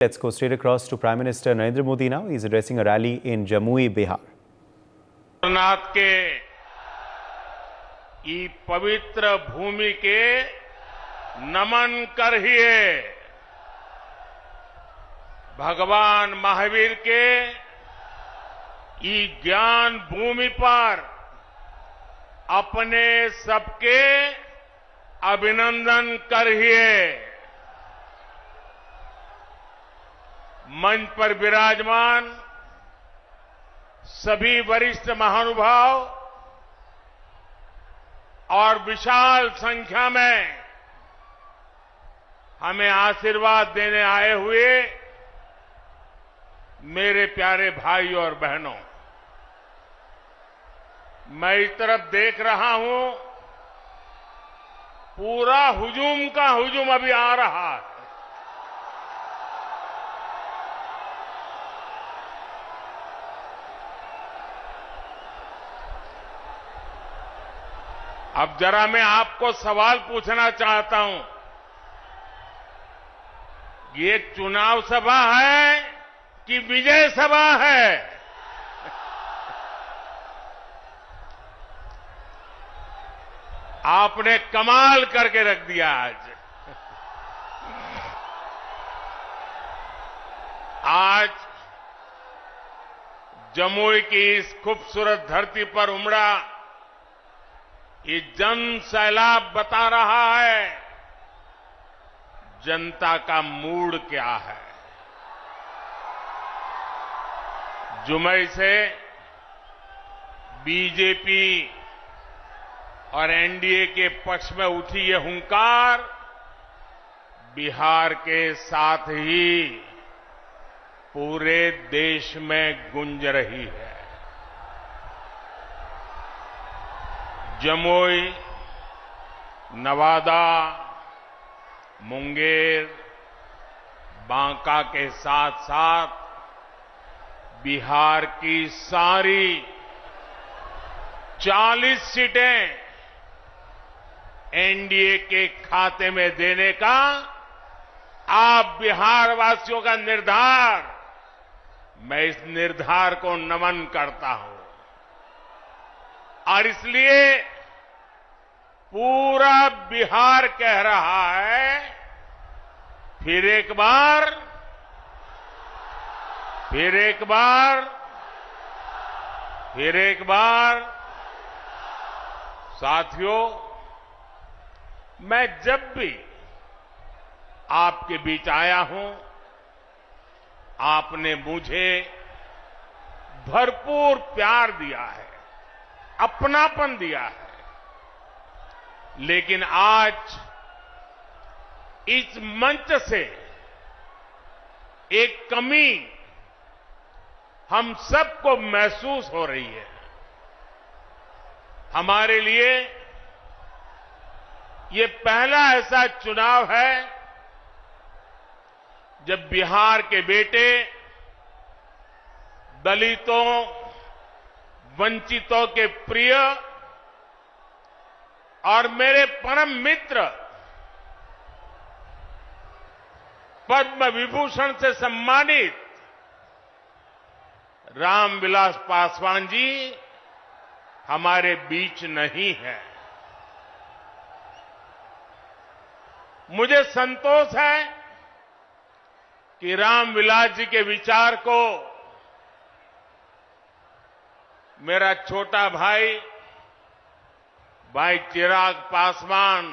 Let's go straight across to Prime Minister Narendra Modi now. He's addressing a rally in Jamui, Bihar. नाथ के ई पवित्र भूमि के नमन करिए। भगवान महावीर के ई ज्ञान भूमि पर अपने सबके अभिनंदन करिए। मंच पर विराजमान सभी वरिष्ठ महानुभाव और विशाल संख्या में हमें आशीर्वाद देने आए हुए मेरे प्यारे भाई और बहनों, मैं इस तरफ देख रहा हूं, पूरा हुजूम का हुजूम अभी आ रहा है। अब जरा मैं आपको सवाल पूछना चाहता हूं, ये चुनाव सभा है कि विजय सभा है? आपने कमाल करके रख दिया आज। आज जमुई की इस खूबसूरत धरती पर उमड़ा ये जन सैलाब बता रहा है जनता का मूड क्या है। जुमई से बीजेपी और एनडीए के पक्ष में उठी ये हुंकार बिहार के साथ ही पूरे देश में गूंज रही है। जमुई, नवादा, मुंगेर, बांका के साथ साथ बिहार की सारी 40 सीटें एनडीए के खाते में देने का आप बिहार वासियों का निर्धार, मैं इस निर्धार को नमन करता हूं। और इसलिए पूरा बिहार कह रहा है, फिर एक बार, फिर एक बार, फिर एक बार। साथियों, मैं जब भी आपके बीच आया हूं, आपने मुझे भरपूर प्यार दिया है, अपनापन दिया है। लेकिन आज इस मंच से एक कमी हम सबको महसूस हो रही है। हमारे लिए ये पहला ऐसा चुनाव है जब बिहार के बेटे दलितों, वंचितों के प्रिय और मेरे परम मित्र पद्म विभूषण से सम्मानित रामविलास पासवान जी हमारे बीच नहीं है। मुझे संतोष है कि रामविलास जी के विचार को मेरा छोटा भाई चिराग पासवान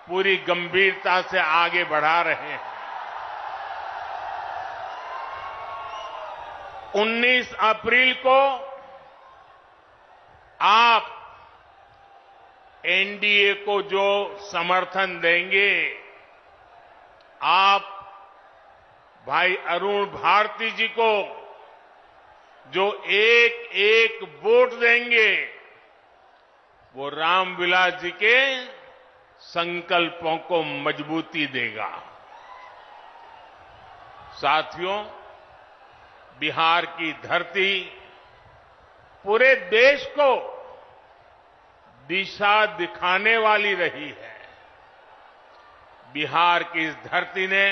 पूरी गंभीरता से आगे बढ़ा रहे हैं। 19 अप्रैल को आप एनडीए को जो समर्थन देंगे, आप भाई अरुण भारती जी को जो एक एक वोट देंगे, वो रामविलास जी के संकल्पों को मजबूती देगा। साथियों, बिहार की धरती पूरे देश को दिशा दिखाने वाली रही है। बिहार की इस धरती ने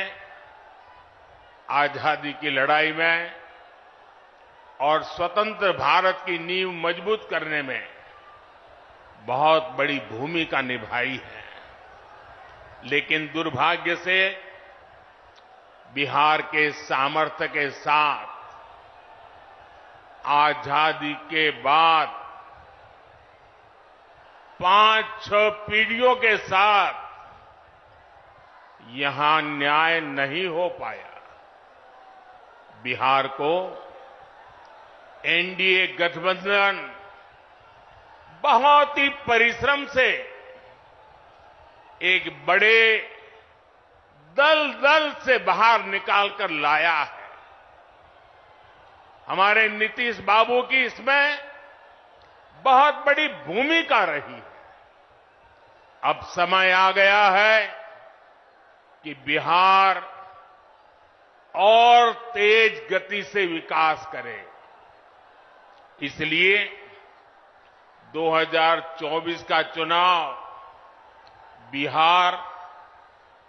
आजादी की लड़ाई में और स्वतंत्र भारत की नींव मजबूत करने में बहुत बड़ी भूमिका निभाई है। लेकिन दुर्भाग्य से बिहार के सामर्थ्य के साथ आजादी के बाद 5-6 पीढ़ियों के साथ यहां न्याय नहीं हो पाया। बिहार को एनडीए गठबंधन बहुत ही परिश्रम से एक बड़े दल से बाहर निकालकर लाया है। हमारे नीतीश बाबू की इसमें बहुत बड़ी भूमिका रही है। अब समय आ गया है कि बिहार और तेज गति से विकास करे। इसलिए 2024 का चुनाव बिहार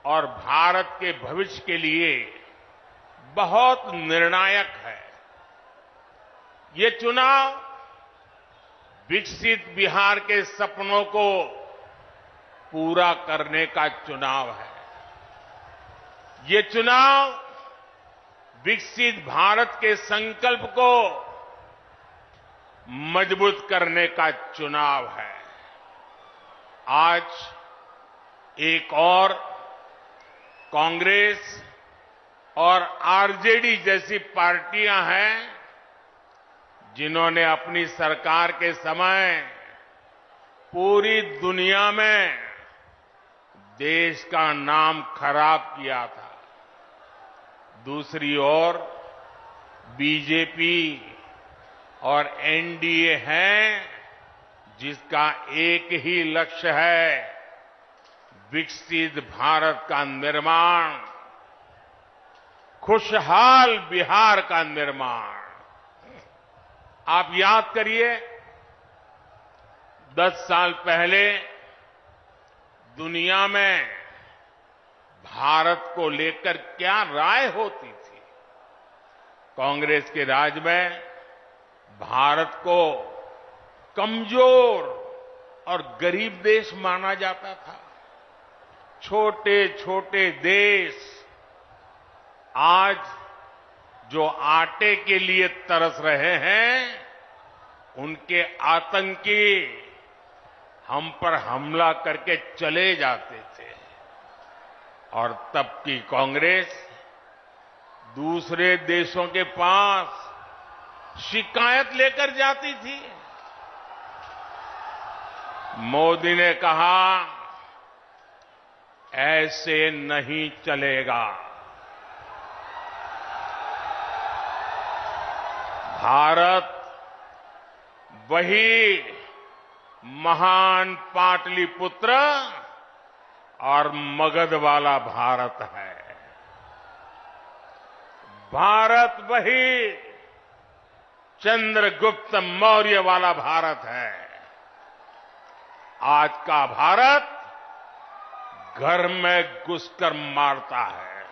और भारत के भविष्य के लिए बहुत निर्णायक है। ये चुनाव विकसित बिहार के सपनों को पूरा करने का चुनाव है। ये चुनाव विकसित भारत के संकल्प को मजबूत करने का चुनाव है। आज एक और कांग्रेस और आरजेडी जैसी पार्टियां हैं जिन्होंने अपनी सरकार के समय पूरी दुनिया में देश का नाम खराब किया था। दूसरी ओर बीजेपी और एनडीए है जिसका एक ही लक्ष्य है, विकसित भारत का निर्माण, खुशहाल बिहार का निर्माण। आप याद करिए 10 साल पहले दुनिया में भारत को लेकर क्या राय होती थी। कांग्रेस के राज में भारत को कमजोर और गरीब देश माना जाता था। छोटे छोटे देश आज जो आटे के लिए तरस रहे हैं, उनके आतंकी हम पर हमला करके चले जाते थे। और तब की कांग्रेस दूसरे देशों के पास शिकायत लेकर जाती थी। मोदी ने कहा, ऐसे नहीं चलेगा। भारत वही महान पाटलिपुत्र और मगध वाला भारत है। भारत वही चंद्रगुप्त मौर्य वाला भारत है। आज का भारत घर में घुसकर मारता है।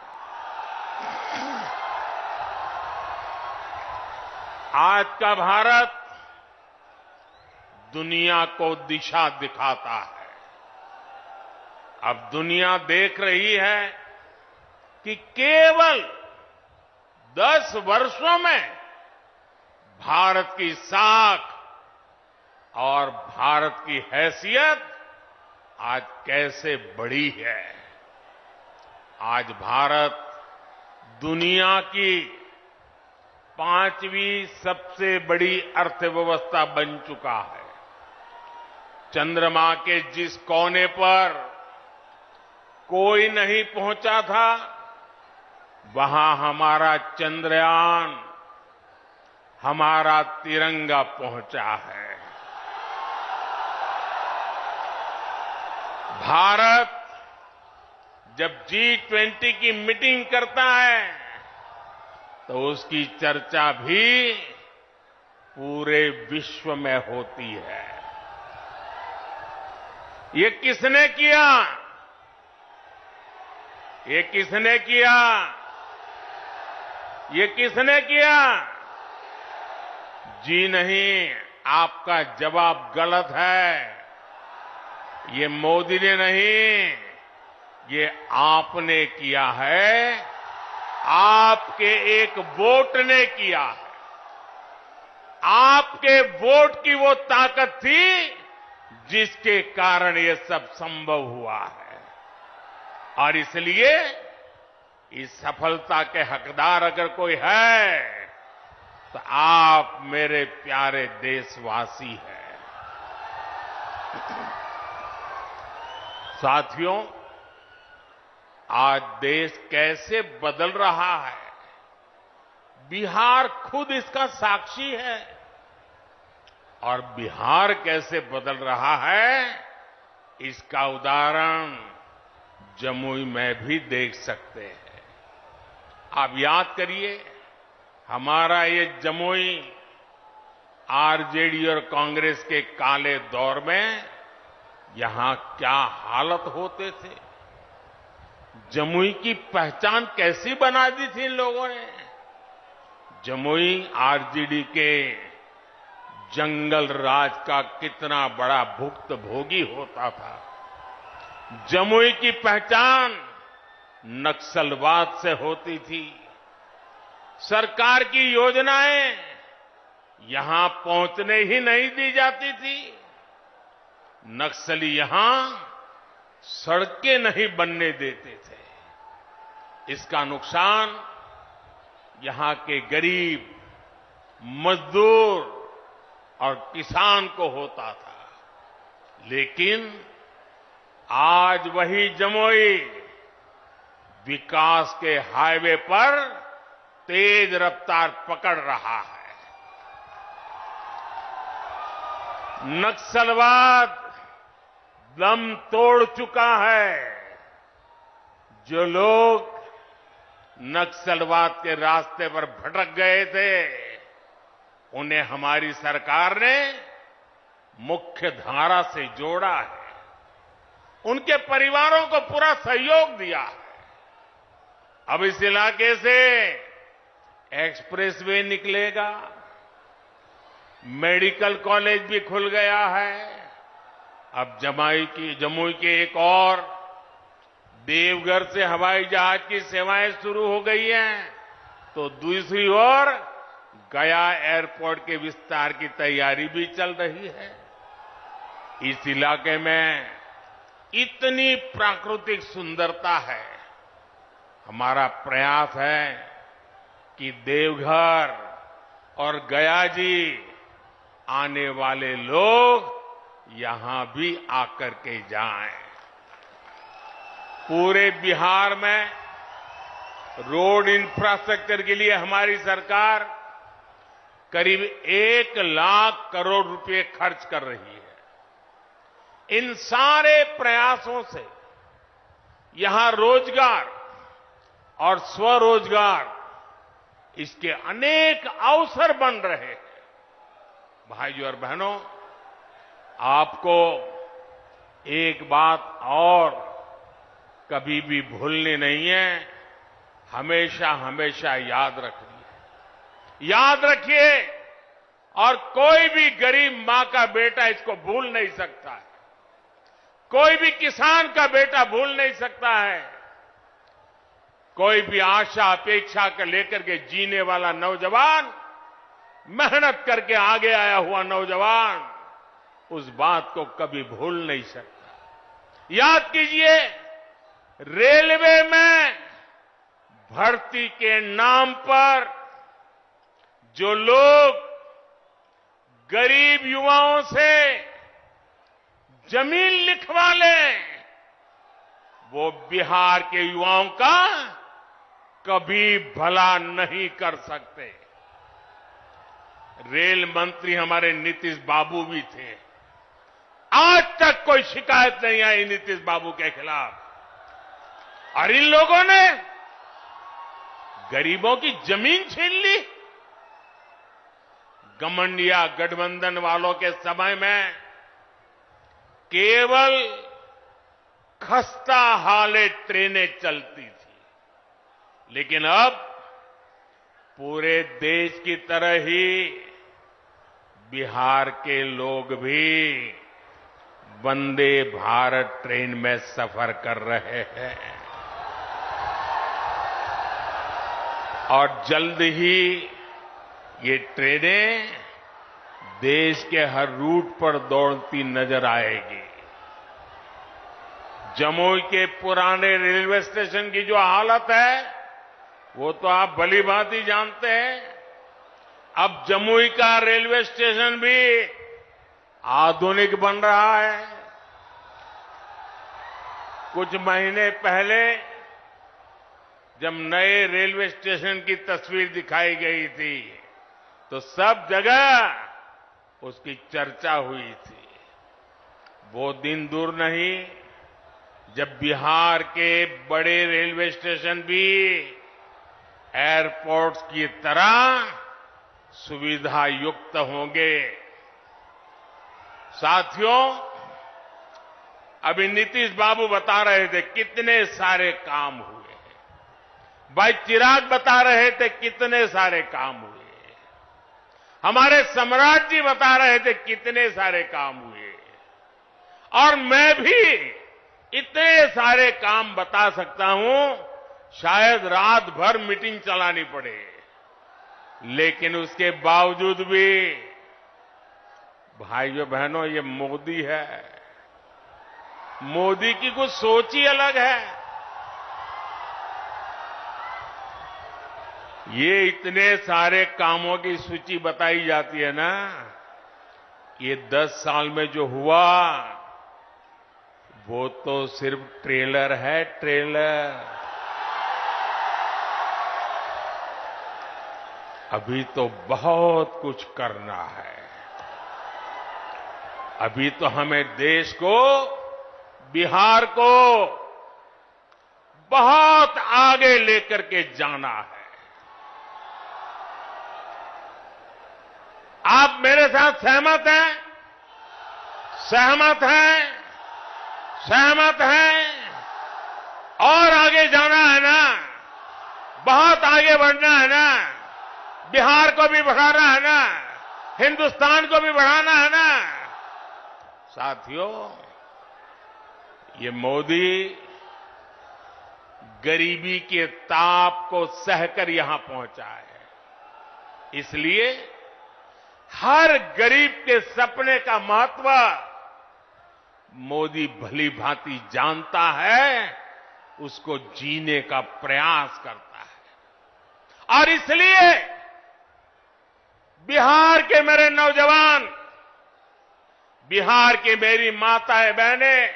आज का भारत दुनिया को दिशा दिखाता है। अब दुनिया देख रही है कि केवल 10 वर्षों में भारत की साख और भारत की हैसियत आज कैसे बढ़ी है। आज भारत दुनिया की 5वीं सबसे बड़ी अर्थव्यवस्था बन चुका है। चंद्रमा के जिस कोने पर कोई नहीं पहुंचा था, वहां हमारा चंद्रयान, हमारा तिरंगा पहुंचा है। भारत जब G20 की मीटिंग करता है तो उसकी चर्चा भी पूरे विश्व में होती है। ये किसने किया? ये किसने किया? ये किसने किया? जी नहीं, आपका जवाब गलत है। ये मोदी ने नहीं, ये आपने किया है। आपके एक वोट ने किया है। आपके वोट की वो ताकत थी जिसके कारण ये सब संभव हुआ है। और इसलिए इस सफलता के हकदार अगर कोई है तो आप मेरे प्यारे देशवासी हैं। साथियों, आज देश कैसे बदल रहा है, बिहार खुद इसका साक्षी है। और बिहार कैसे बदल रहा है, इसका उदाहरण जमुई में भी देख सकते हैं। आप याद करिए, हमारा ये जमुई आरजेडी और कांग्रेस के काले दौर में यहां क्या हालत होते थे। जमुई की पहचान कैसी बना दी थी इन लोगों ने। जमुई आरजेडी के जंगल राज का कितना बड़ा भुक्तभोगी होता था। जमुई की पहचान नक्सलवाद से होती थी। सरकार की योजनाएं यहां पहुंचने ही नहीं दी जाती थी। नक्सली यहां सड़कें नहीं बनने देते थे। इसका नुकसान यहां के गरीब, मजदूर और किसान को होता था। लेकिन आज वही जमुई विकास के हाईवे पर तेज रफ्तार पकड़ रहा है। नक्सलवाद दम तोड़ चुका है। जो लोग नक्सलवाद के रास्ते पर भटक गए थे, उन्हें हमारी सरकार ने मुख्य धारा से जोड़ा है। उनके परिवारों को पूरा सहयोग दिया है। अब इस इलाके से एक्सप्रेसवे निकलेगा, मेडिकल कॉलेज भी खुल गया है। अब जमुई के एक और देवघर से हवाई जहाज की सेवाएं शुरू हो गई हैं, तो दूसरी ओर गया एयरपोर्ट के विस्तार की तैयारी भी चल रही है। इस इलाके में इतनी प्राकृतिक सुंदरता है। हमारा प्रयास है कि देवघर और गया जी आने वाले लोग यहां भी आकर के जाएं। पूरे बिहार में रोड इंफ्रास्ट्रक्चर के लिए हमारी सरकार करीब 1 लाख करोड़ रुपए खर्च कर रही है। इन सारे प्रयासों से यहां रोजगार और स्वरोजगार, इसके अनेक अवसर बन रहे हैं। भाइयों और बहनों, आपको एक बात और कभी भी भूलनी नहीं है, हमेशा हमेशा याद रखनी है। याद रखिए, और कोई भी गरीब मां का बेटा इसको भूल नहीं सकता है। कोई भी किसान का बेटा भूल नहीं सकता है। कोई भी आशा अपेक्षा कर लेकर के जीने वाला नौजवान, मेहनत करके आगे आया हुआ नौजवान उस बात को कभी भूल नहीं सकता। याद कीजिए, रेलवे में भर्ती के नाम पर जो लोग गरीब युवाओं से जमीन लिखवा लें, वो बिहार के युवाओं का कभी भला नहीं कर सकते। रेल मंत्री हमारे नीतीश बाबू भी थे। आज तक कोई शिकायत नहीं आई नीतीश बाबू के खिलाफ। और इन लोगों ने गरीबों की जमीन छीन ली। गठबंधन गठबंधन वालों के समय में केवल खस्ता हाले ट्रेनें चलती थी, लेकिन अब पूरे देश की तरह ही बिहार के लोग भी वंदे भारत ट्रेन में सफर कर रहे हैं और जल्द ही ये ट्रेनें देश के हर रूट पर दौड़ती नजर आएगी। जमुई के पुराने रेलवे स्टेशन की जो हालत है वो तो आप भली भांति जानते हैं। अब जमुई का रेलवे स्टेशन भी आधुनिक बन रहा है। कुछ महीने पहले जब नए रेलवे स्टेशन की तस्वीर दिखाई गई थी तो सब जगह उसकी चर्चा हुई थी। वो दिन दूर नहीं जब बिहार के बड़े रेलवे स्टेशन भी एयरपोर्ट्स की तरह सुविधा युक्त होंगे। साथियों, अभी नीतीश बाबू बता रहे थे कितने सारे काम हुए हैं। भाई चिराग बता रहे थे कितने सारे काम हुए हैं। हमारे सम्राट जी बता रहे थे कितने सारे काम हुए। और मैं भी इतने सारे काम बता सकता हूं, शायद रात भर मीटिंग चलानी पड़े, लेकिन उसके बावजूद भी भाइयों बहनों ये मोदी है। मोदी की कुछ सोच ही अलग है। ये इतने सारे कामों की सूची बताई जाती है ना, ये 10 साल में जो हुआ वो तो सिर्फ ट्रेलर है, ट्रेलर। अभी तो बहुत कुछ करना है। अभी तो हमें देश को, बिहार को बहुत आगे लेकर के जाना है। आप मेरे साथ सहमत हैं? सहमत हैं? सहमत हैं? और आगे जाना है ना? बहुत आगे बढ़ना है ना? बिहार को भी बढ़ाना है ना? हिंदुस्तान को भी बढ़ाना है ना? साथियों, ये मोदी गरीबी के ताप को सहकर यहां पहुंचा है। इसलिए हर गरीब के सपने का महत्व मोदी भली भांति जानता है, उसको जीने का प्रयास करता है। और इसलिए बिहार के मेरे नौजवान, बिहार की मेरी माताएं बहनें,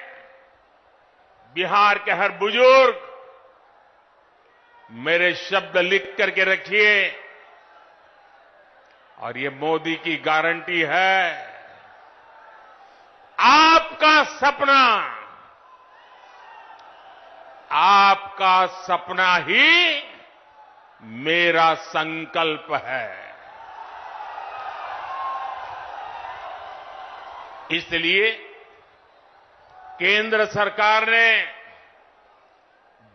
बिहार के हर बुजुर्ग मेरे शब्द लिख करके रखिए। और ये मोदी की गारंटी है, आपका सपना, आपका सपना ही मेरा संकल्प है। इसलिए केंद्र सरकार ने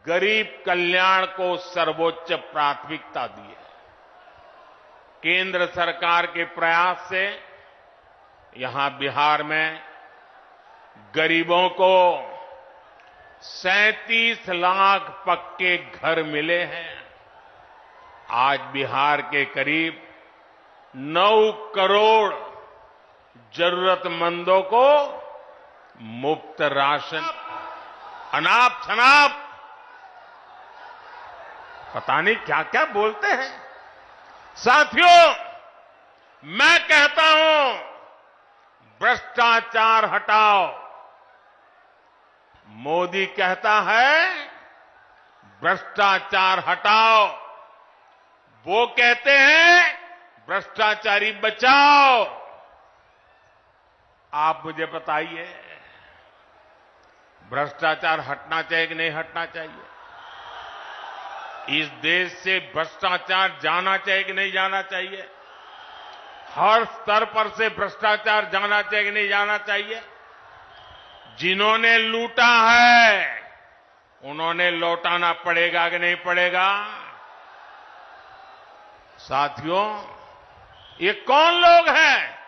गरीब कल्याण को सर्वोच्च प्राथमिकता दी है। केंद्र सरकार के प्रयास से यहां बिहार में गरीबों को 37 लाख पक्के घर मिले हैं। आज बिहार के करीब 9 करोड़ जरूरतमंदों को मुफ्त राशन, अनाप शनाप, पता नहीं क्या क्या बोलते हैं। साथियों, मैं कहता हूं भ्रष्टाचार हटाओ। मोदी कहता है भ्रष्टाचार हटाओ। वो कहते हैं भ्रष्टाचारी बचाओ। आप मुझे बताइए, भ्रष्टाचार हटना चाहिए कि नहीं हटना चाहिए? इस देश से भ्रष्टाचार जाना चाहिए कि नहीं जाना चाहिए? हर स्तर पर से भ्रष्टाचार जाना चाहिए कि नहीं जाना चाहिए? जिन्होंने लूटा है उन्होंने लौटाना पड़ेगा कि नहीं पड़ेगा? साथियों, ये कौन लोग हैं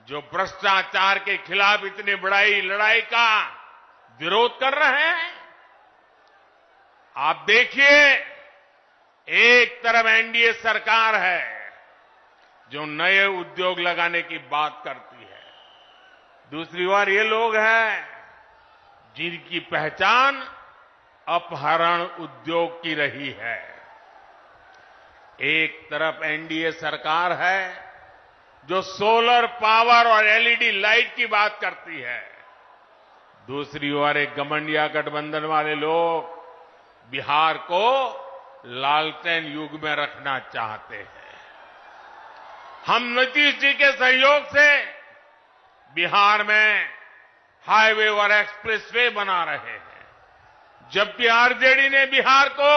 जो भ्रष्टाचार के खिलाफ इतनी बड़ी लड़ाई का विरोध कर रहे हैं? आप देखिए, एक तरफ एनडीए सरकार है जो नए उद्योग लगाने की बात करती है, दूसरी ओर ये लोग हैं जिनकी पहचान अपहरण उद्योग की रही है। एक तरफ एनडीए सरकार है जो सोलर पावर और एलईडी लाइट की बात करती है, दूसरी ओर एक गठबंधन गठबंधन वाले लोग बिहार को लालटेन युग में रखना चाहते हैं। हम नीतीश जी के सहयोग से बिहार में हाईवे और एक्सप्रेसवे बना रहे हैं, जबकि आरजेडी ने बिहार को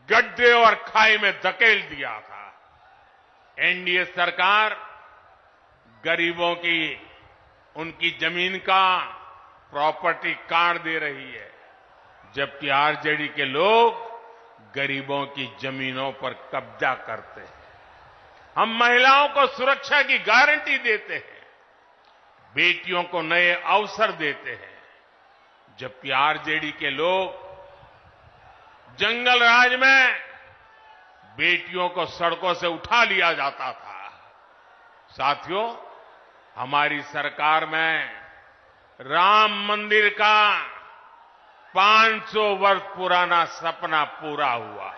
गड्ढे और खाई में धकेल दिया था। एनडीए सरकार गरीबों की उनकी जमीन का प्रॉपर्टी कार्ड दे रही है, जबकि आरजेडी के लोग गरीबों की जमीनों पर कब्जा करते हैं। हम महिलाओं को सुरक्षा की गारंटी देते हैं, बेटियों को नए अवसर देते हैं, जबकि आरजेडी के लोग जंगल राज में बेटियों को सड़कों से उठा लिया जाता था। साथियों, हमारी सरकार में राम मंदिर का 500 वर्ष पुराना सपना पूरा हुआ।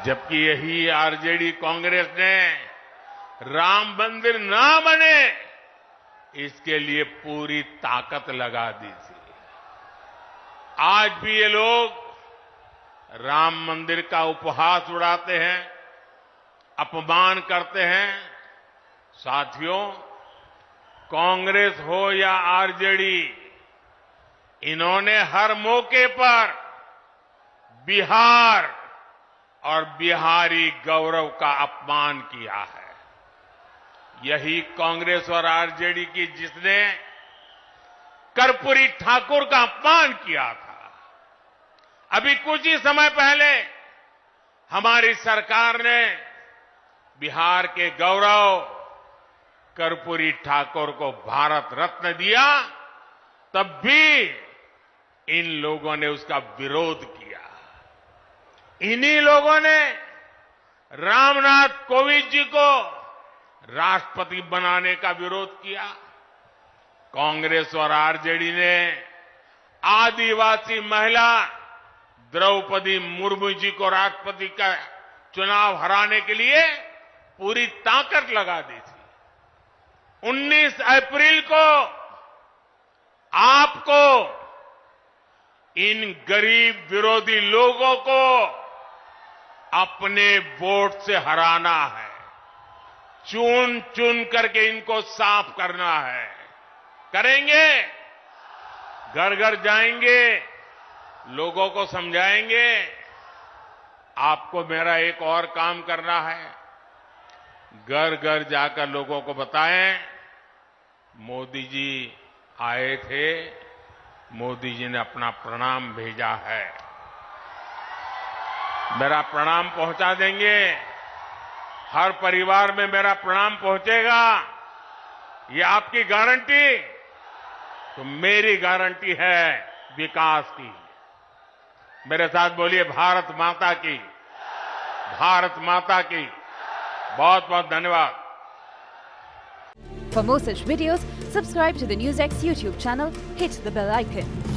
जबकि यही आरजेडी कांग्रेस ने राम मंदिर ना बने इसके लिए पूरी ताकत लगा दी थी। आज भी ये लोग राम मंदिर का उपहास उड़ाते हैं, अपमान करते हैं। साथियों, कांग्रेस हो या आरजेडी, इन्होंने हर मौके पर बिहार और बिहारी गौरव का अपमान किया है। यही कांग्रेस और आरजेडी की जिसने कर्पूरी ठाकुर का अपमान किया था। अभी कुछ ही समय पहले हमारी सरकार ने बिहार के गौरव कर्पूरी ठाकुर को भारत रत्न दिया, तब भी इन लोगों ने उसका विरोध किया। इन्हीं लोगों ने रामनाथ कोविंद जी को राष्ट्रपति बनाने का विरोध किया। कांग्रेस और आरजेडी ने आदिवासी महिला द्रौपदी मुर्मू जी को राष्ट्रपति का चुनाव हराने के लिए पूरी ताकत लगा दी थी। 19 अप्रैल को आपको इन गरीब विरोधी लोगों को अपने वोट से हराना है। चुन चुन करके इनको साफ करना है। करेंगे, घर घर जाएंगे, लोगों को समझाएंगे। आपको मेरा एक और काम करना है, घर घर जाकर लोगों को बताएं, मोदी जी आए थे, मोदी जी ने अपना प्रणाम भेजा है। मेरा प्रणाम पहुंचा देंगे, हर परिवार में मेरा प्रणाम पहुंचेगा, ये आपकी गारंटी? तो मेरी गारंटी है विकास की। मेरे साथ बोलिए, भारत माता की, भारत माता की। बहुत बहुत धन्यवाद। For more such videos, subscribe to the NewsX YouTube channel, hit the bell icon.